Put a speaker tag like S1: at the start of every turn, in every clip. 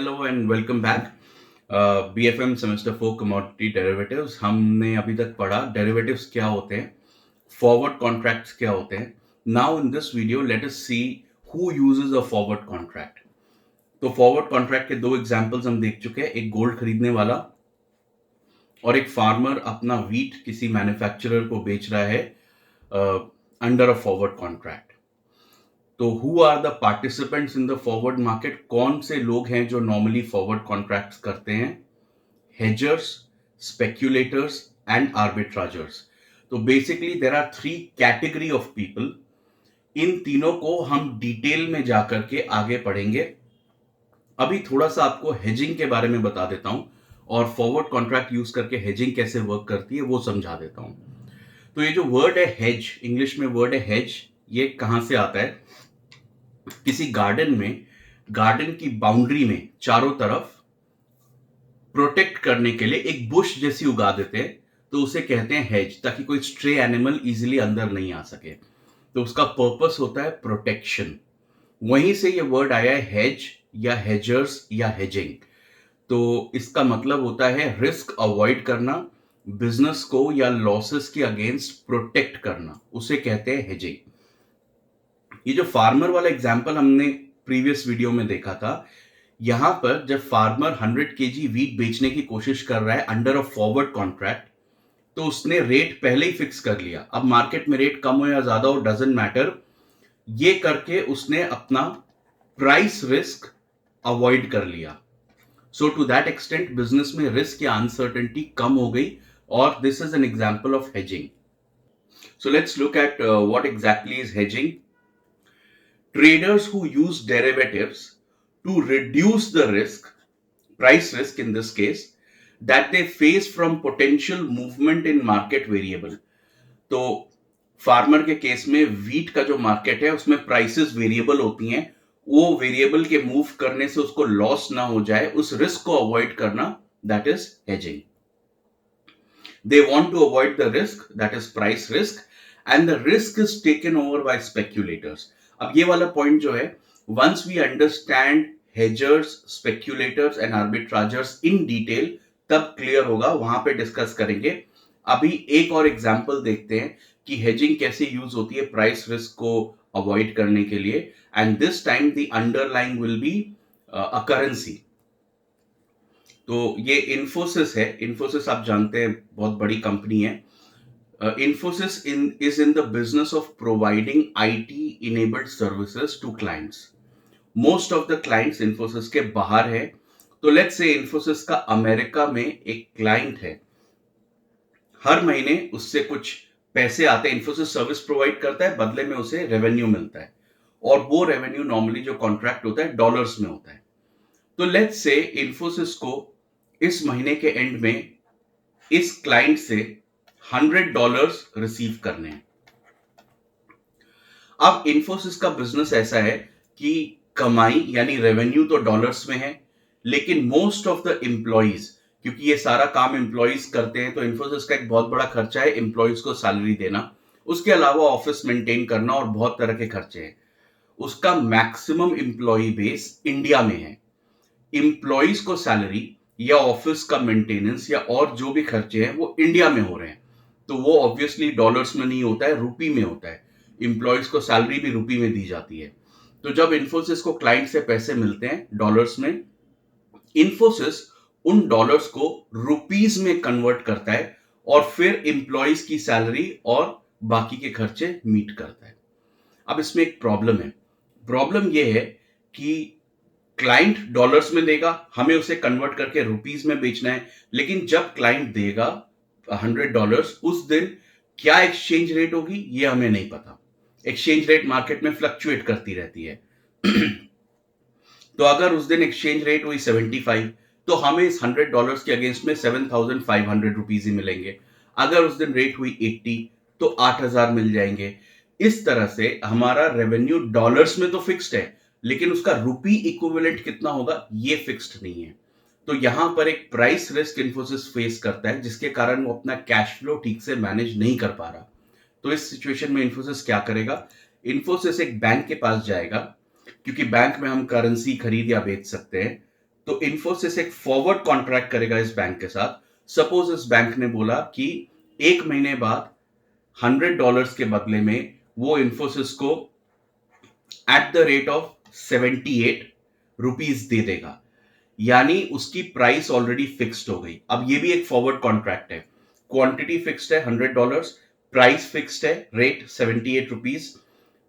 S1: hello and welcome back. BFM Semester 4 Commodity Derivatives. हमने अभी तक पढ़ा derivatives क्या होते हैं, forward contracts क्या होते हैं. Now in this video, let us see who uses a forward contract. तो forward contract के दो examples हम देख चुके हैं, एक gold खरीदने वाला और एक farmer अपना wheat किसी manufacturer को बेच रहा है under a forward contract. तो who are the participants in the forward market? कौन से लोग हैं जो नॉर्मली फॉरवर्ड कॉन्ट्रैक्ट्स करते हैं? Hedgers, speculators and arbitrageurs. तो basically there are three category of people. इन तीनों को हम डिटेल में जाकर के आगे पढ़ेंगे. अभी थोड़ा सा आपको हेजिंग के बारे में बता देता हूं और फॉरवर्ड कॉन्ट्रैक्ट यूज करके हेजिंग कैसे वर्क करती है वो समझा देता हूं. तो ये जो वर्ड है हेज, इंग्लिश में वर्ड है हेज, ये कहां से आता है? किसी गार्डन में, गार्डन की बाउंड्री में चारों तरफ प्रोटेक्ट करने के लिए एक बुश जैसी उगा देते हैं, तो उसे कहते हैं हेज, ताकि कोई स्ट्रे एनिमल इजीली अंदर नहीं आ सके. तो उसका पर्पस होता है प्रोटेक्शन. वहीं से ये वर्ड आया है हेज या हेजर्स या हेजिंग. तो इसका मतलब होता है रिस्क अवॉइड करना, बिजनेस को या लॉसेस के अगेंस्ट प्रोटेक्ट करना, उसे कहते हैं हेजिंग. ये जो फार्मर वाला एग्जांपल हमने प्रीवियस वीडियो में देखा था, यहां पर जब फार्मर 100 केजी वीट बेचने की कोशिश कर रहा है अंडर अ फॉरवर्ड कॉन्ट्रैक्ट, तो उसने रेट पहले ही फिक्स कर लिया. अब मार्केट में रेट कम हो या ज्यादा हो, डजंट मैटर. ये करके उसने अपना प्राइस रिस्क अवॉइड कर लिया. सो टू दैट एक्सटेंट बिजनेस में रिस्क या अनसर्टेनिटी कम हो गई, और this is an example of hedging. So let's look at what exactly is hedging. Traders who use derivatives to reduce the risk, price risk in this case, that they face from potential movement in market variable. तो farmer के case में wheat का जो market है उसमें prices variable होती हैं. वो वेरिएबल के मूव करने से उसको लॉस ना हो जाए, उस रिस्क को अवॉइड करना, that is hedging. They want to avoid the risk, that is price risk, and the risk is taken over by speculators. अब ये वाला पॉइंट जो है, once we understand hedgers, speculators and arbitragers in detail, तब clear होगा, वहां पे discuss करेंगे. अभी एक और एग्जांपल देखते हैं कि हेजिंग कैसे यूज होती है प्राइस रिस्क को अवॉइड करने के लिए. And this time the underlying will be a currency. तो ये इन्फोसिस है. इन्फोसिस आप जानते हैं बहुत बड़ी कंपनी है. Infosys is in the business of providing IT enabled services to clients. Most of the clients Infosys के बाहर है. तो let's say Infosys का अमेरिका में एक क्लाइंट है, हर महीने उससे कुछ पैसे आते हैं, Infosys सर्विस प्रोवाइड करता है, बदले में उसे रेवेन्यू मिलता है, और वो रेवेन्यू नॉर्मली जो कॉन्ट्रैक्ट होता है डॉलर्स में होता है. तो लेट्स से Infosys को इस महीने के एंड में इस क्लाइंट से $100 रिसीव करने हैं. अब इन्फोसिस का बिजनेस ऐसा है कि कमाई यानी रेवेन्यू तो डॉलर्स में है, लेकिन मोस्ट ऑफ द एम्प्लॉइज, क्योंकि ये सारा काम एम्प्लॉइज करते हैं, तो इन्फोसिस का एक बहुत बड़ा खर्चा है एम्प्लॉइज को सैलरी देना, उसके अलावा ऑफिस मेंटेन करना और बहुत तरह के खर्चे हैं. उसका मैक्सिमम एम्प्लॉय बेस इंडिया में है. एम्प्लॉइज को सैलरी या ऑफिस का मेंटेनेंस या और जो भी खर्चे हैं वो इंडिया में हो रहे हैं, तो वो ऑब्वियसली डॉलर्स में नहीं होता है, रुपी में होता है. एम्प्लॉइज को सैलरी भी रुपी में दी जाती है. तो जब इन्फोसिस को क्लाइंट से पैसे मिलते हैं डॉलर्स में, इन्फोसिस उन डॉलर्स को रुपीज में कन्वर्ट करता है और फिर एम्प्लॉइज की सैलरी और बाकी के खर्चे मीट करता है. अब इसमें एक प्रॉब्लम है. प्रॉब्लम यह है कि क्लाइंट डॉलर्स में देगा, हमें उसे कन्वर्ट करके रुपीज में बेचना है, लेकिन जब क्लाइंट देगा $100, उस दिन क्या एक्सचेंज रेट होगी ये हमें नहीं पता. एक्सचेंज रेट मार्केट में फ्लक्चुएट करती रहती है. तो अगर उस दिन एक्सचेंज रेट हुई 75, तो हमें इस $100 के अगेंस्ट में 7,500 रुपीज ही मिलेंगे. अगर उस दिन रेट हुई 80, तो 8,000 मिल जाएंगे. इस तरह से हमारा रेवेन्यू डॉलर्स में तो फिक्स्ड है, लेकिन उसका रुपी इक्विवेलेंट कितना होगा ये फिक्स्ड नहीं है. तो यहां पर एक प्राइस रिस्क इन्फोसिस फेस करता है, जिसके कारण वो अपना कैश फ्लो ठीक से मैनेज नहीं कर पा रहा. तो इस सिचुएशन में इन्फोसिस क्या करेगा? इन्फोसिस एक बैंक के पास जाएगा, क्योंकि बैंक में हम करेंसी खरीद या बेच सकते हैं. तो इन्फोसिस एक फॉरवर्ड कॉन्ट्रैक्ट करेगा इस बैंक के साथ। सपोज इस बैंक ने बोला कि 1 महीने बाद $100 के बदले में वो इन्फोसिस को at the rate of 78 rupees दे देगा, यानी उसकी प्राइस ऑलरेडी फिक्स्ड हो गई। अब ये भी एक फॉरवर्ड कॉन्ट्रैक्ट है, क्वांटिटी फिक्स्ड है $100, प्राइस फिक्स्ड है, रेट 78 रुपीज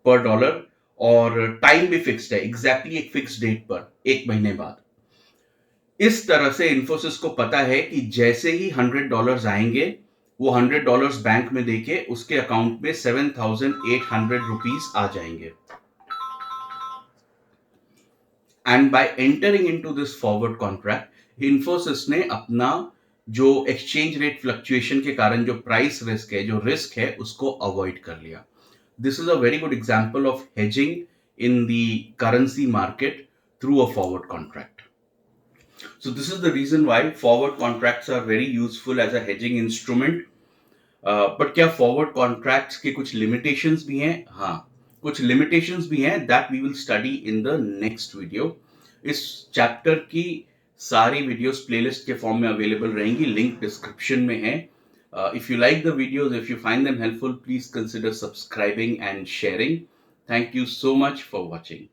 S1: पर डॉलर, और टाइम भी फिक्स्ड है, एग्जैक्टली एक फिक्स डेट पर 1 महीने बाद। इस तरह से इन्फोसिस को पता है कि जैसे ही $100 आएंगे, वो $100 बैंक में देके उसके अकाउंट में 7,800 रुपीज आ जाएंगे। And bye entering into this forward contract, Infosys ने अपना जो एक्सचेंज रेट फ्लक्चुएशन के कारण जो प्राइस रिस्क है, जो रिस्क है, उसको अवॉइड कर लिया। This is a very good example of hedging in the currency market through a forward contract. So this is the reason why forward contracts are very useful as a hedging instrument. But क्या forward contracts के कुछ limitations भी हैं? हाँ, कुछ limitations भी हैं that we will study in the next video. इस chapter की सारी videos playlist के form में available रहेंगी, link description में है। If you like the videos, if you find them helpful, please consider subscribing and sharing. Thank you so much for watching.